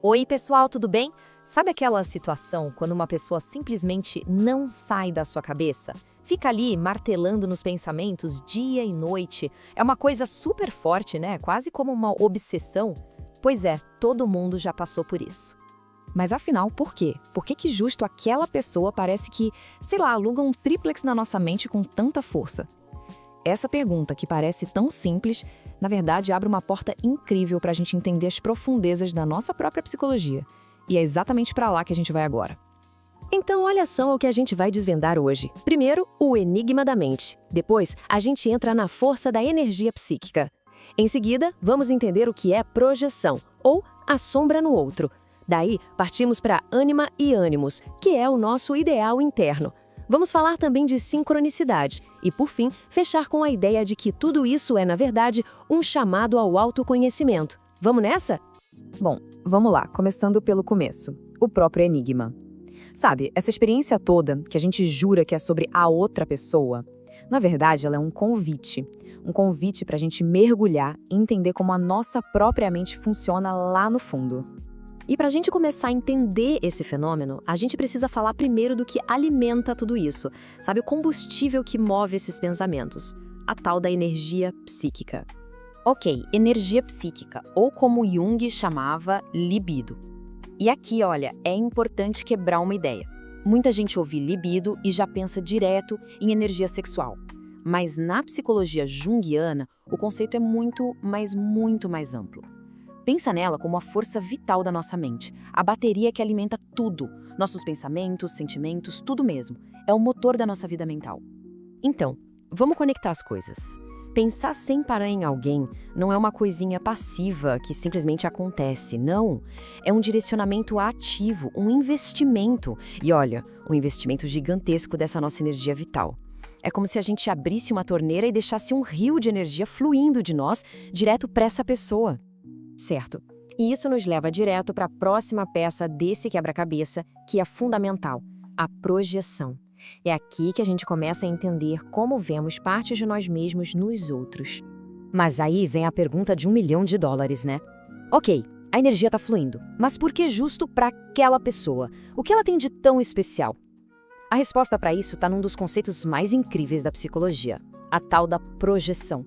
Oi, pessoal, tudo bem? Sabe aquela situação quando uma pessoa simplesmente não sai da sua cabeça? Fica ali martelando nos pensamentos dia e noite. É uma coisa super forte, né? Quase como uma obsessão. Pois é, todo mundo já passou por isso. Mas afinal, por quê? Por que justo aquela pessoa parece que, sei lá, aluga um triplex na nossa mente com tanta força? Essa pergunta, que parece tão simples, na verdade abre uma porta incrível para a gente entender as profundezas da nossa própria psicologia. E é exatamente para lá que a gente vai agora. Então, olha só o que a gente vai desvendar hoje. Primeiro, o enigma da mente. Depois, a gente entra na força da energia psíquica. Em seguida, vamos entender o que é projeção, ou a sombra no outro. Daí, partimos para ânima e ânimos, que é o nosso ideal interno. Vamos falar também de sincronicidade e, por fim, fechar com a ideia de que tudo isso é, na verdade, um chamado ao autoconhecimento. Vamos nessa? Bom, vamos lá, começando pelo começo. O próprio enigma. Sabe, essa experiência toda, que a gente jura que é sobre a outra pessoa, na verdade, ela é um convite. Um convite para a gente mergulhar e entender como a nossa própria mente funciona lá no fundo. E para a gente começar a entender esse fenômeno, a gente precisa falar primeiro do que alimenta tudo isso. Sabe, o combustível que move esses pensamentos. A tal da energia psíquica. Ok, energia psíquica, ou como Jung chamava, libido. E aqui, olha, é importante quebrar uma ideia. Muita gente ouve libido e já pensa direto em energia sexual. Mas na psicologia junguiana, o conceito é muito mais amplo. Pensa nela como a força vital da nossa mente, a bateria que alimenta tudo, nossos pensamentos, sentimentos, tudo mesmo. É o motor da nossa vida mental. Então, vamos conectar as coisas. Pensar sem parar em alguém não é uma coisinha passiva que simplesmente acontece, não. É um direcionamento ativo, um investimento. E olha, um investimento gigantesco dessa nossa energia vital. É como se a gente abrisse uma torneira e deixasse um rio de energia fluindo de nós direto para essa pessoa. Certo. E isso nos leva direto para a próxima peça desse quebra-cabeça, que é fundamental, a projeção. É aqui que a gente começa a entender como vemos partes de nós mesmos nos outros. Mas aí vem a pergunta de $1 milhão, né? Ok, a energia está fluindo, mas por que justo para aquela pessoa? O que ela tem de tão especial? A resposta para isso está num dos conceitos mais incríveis da psicologia, a tal da projeção.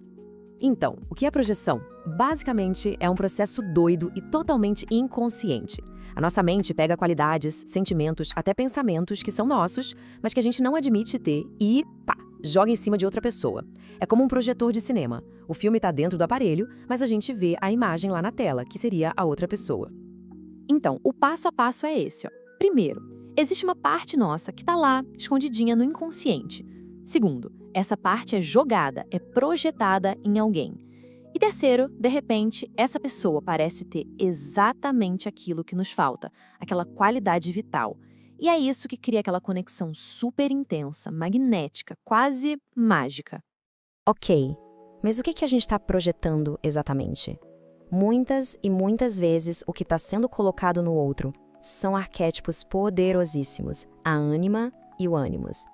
Então, o que é projeção? Basicamente, é um processo doido e totalmente inconsciente. A nossa mente pega qualidades, sentimentos, até pensamentos que são nossos, mas que a gente não admite ter e, pá, joga em cima de outra pessoa. É como um projetor de cinema. O filme está dentro do aparelho, mas a gente vê a imagem lá na tela, que seria a outra pessoa. Então, o passo a passo é esse, ó. Primeiro, existe uma parte nossa que está lá, escondidinha no inconsciente. Segundo, essa parte é jogada, é projetada em alguém. E terceiro, de repente, essa pessoa parece ter exatamente aquilo que nos falta, aquela qualidade vital. E é isso que cria aquela conexão super intensa, magnética, quase mágica. Ok, mas o que a gente está projetando exatamente? Muitas e muitas vezes o que está sendo colocado no outro são arquétipos poderosíssimos, a ânima e o ânimos.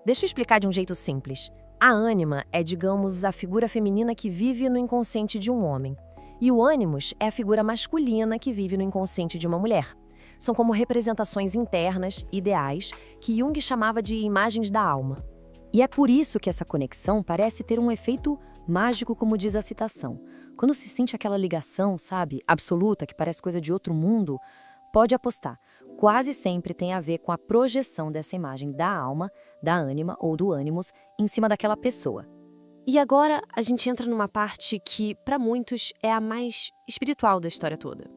Deixa eu explicar de um jeito simples. A ânima é, digamos, a figura feminina que vive no inconsciente de um homem. E o ânimos é a figura masculina que vive no inconsciente de uma mulher. São como representações internas, ideais, que Jung chamava de imagens da alma. E é por isso que essa conexão parece ter um efeito mágico, como diz a citação. Quando se sente aquela ligação, sabe, absoluta, que parece coisa de outro mundo, pode apostar. Quase sempre tem a ver com a projeção dessa imagem da alma, da ânima ou do ânimos em cima daquela pessoa. E agora a gente entra numa parte que, para muitos, é a mais espiritual da história toda.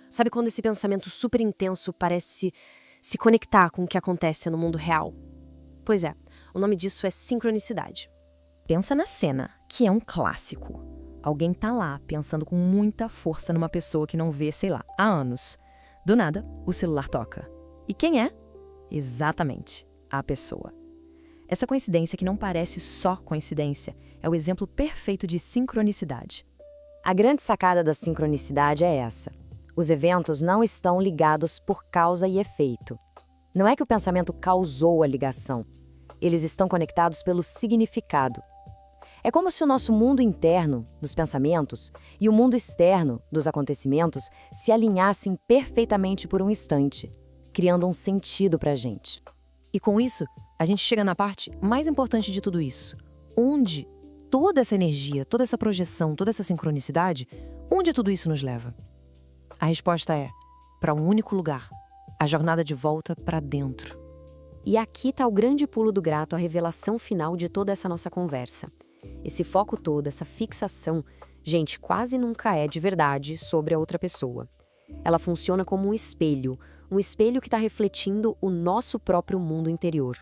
Sabe quando esse pensamento super intenso parece se conectar com o que acontece no mundo real? Pois é, o nome disso é sincronicidade. Pensa na cena, que é um clássico. Alguém tá lá pensando com muita força numa pessoa que não vê, sei lá, há anos. Do nada, o celular toca. E quem é? Exatamente, a pessoa. Essa coincidência, que não parece só coincidência, é o exemplo perfeito de sincronicidade. A grande sacada da sincronicidade é essa. Os eventos não estão ligados por causa e efeito. Não é que o pensamento causou a ligação. Eles estão conectados pelo significado. É como se o nosso mundo interno, dos pensamentos, e o mundo externo, dos acontecimentos, se alinhassem perfeitamente por um instante, criando um sentido para a gente. E com isso, a gente chega na parte mais importante de tudo isso. Onde toda essa energia, toda essa projeção, toda essa sincronicidade, onde tudo isso nos leva? A resposta é para um único lugar, a jornada de volta para dentro. E aqui está o grande pulo do gato, a revelação final de toda essa nossa conversa. Esse foco todo, essa fixação, gente, quase nunca é de verdade sobre a outra pessoa. Ela funciona como um espelho que está refletindo o nosso próprio mundo interior.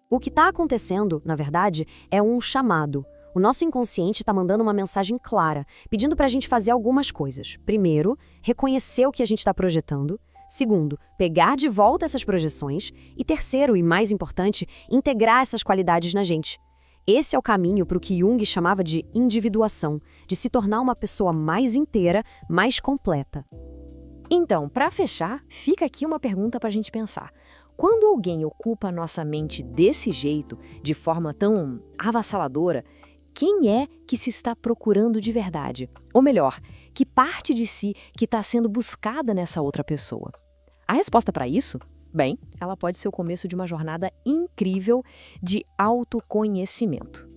O que está acontecendo, na verdade, é um chamado. O nosso inconsciente está mandando uma mensagem clara, pedindo para a gente fazer algumas coisas. Primeiro, reconhecer o que a gente está projetando. Segundo, pegar de volta essas projeções. E terceiro, e mais importante, integrar essas qualidades na gente. Esse é o caminho para o que Jung chamava de individuação, de se tornar uma pessoa mais inteira, mais completa. Então, para fechar, fica aqui uma pergunta para a gente pensar. Quando alguém ocupa a nossa mente desse jeito, de forma tão avassaladora, quem é que se está procurando de verdade? Ou melhor, que parte de si que está sendo buscada nessa outra pessoa? A resposta para isso? Bem, ela pode ser o começo de uma jornada incrível de autoconhecimento.